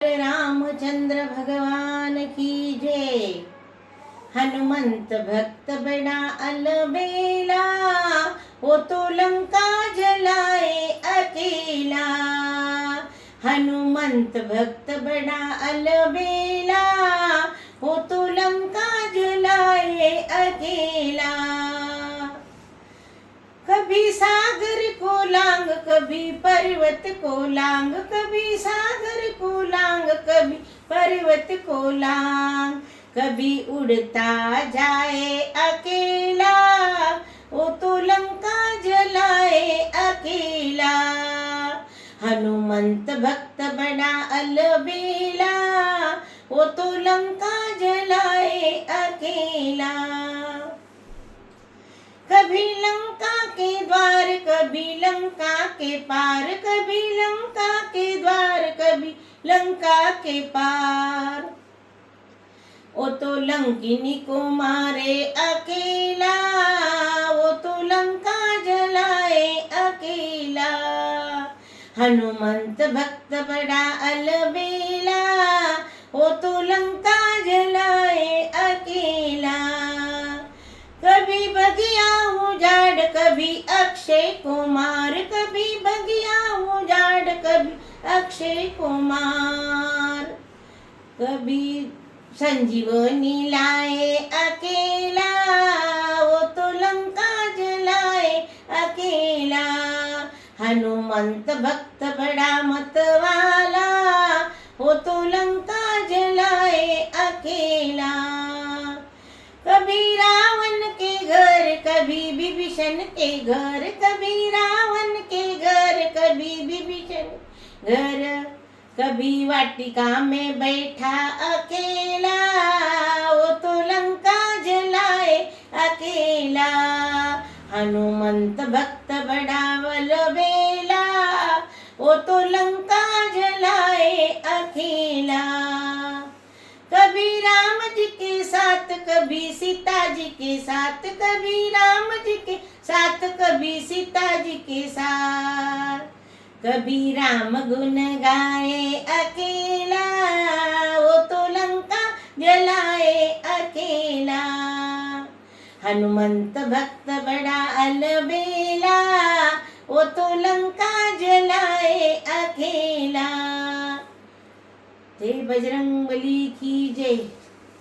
रामचंद्र भगवान की जय। हनुमंत भक्त बड़ा अलबेला, वो तो लंका जलाए अकेला। हनुमंत भक्त बड़ा अलबेला, वो तो लंका जलाए अकेला। कभी सागर को लांग, कभी पर्वत को लांग, कभी सागर को लांग, कभी पर्वत को लांग। कभी उड़ता जाए अकेला, वो तो लंका जलाए अकेला। हनुमंत भक्त बड़ा अलबेला, वो तो लंका जलाए अकेला। कभी लंका के द्वार, कभी लंका के पार, कभी लंका के द्वार, कभी लंका के पार। वो तो लंकिनी को मारे अकेला, वो तो लंका जलाए अकेला। हनुमंत भक्त बड़ा अलबेला, वो तो लंका जलाए अकेला। कभी बगिया उजाड़, कभी अक्षय कुमार, कभी बगिया उजाड़, कभी अक्षय कुमार। कभी संजीवनी लाए अकेला, वो तो लंका जलाए अकेला। हनुमंत भक्त बड़ा मतवाला, वो तो लंका जलाए अकेला। कभी रावण के घर, कभी विभीषण के घर, कभी रावण के घर, कभी विभीषण घर। कभी वाटिका में बैठा अकेला, वो तो लंका जलाए अकेला। हनुमंत भक्त बड़ा अलबेला, वो तो लंका जलाए अकेला। कभी राम जी के साथ, कभी सीता जी के साथ, कभी राम जी के साथ, कभी सीता जी के साथ। कभी राम गुण गाए अकेला, वो तो लंका जलाए अकेला। हनुमंत भक्त बड़ा अलबेला, वो तो लंका जलाए अकेला। जय बजरंगबली की जय।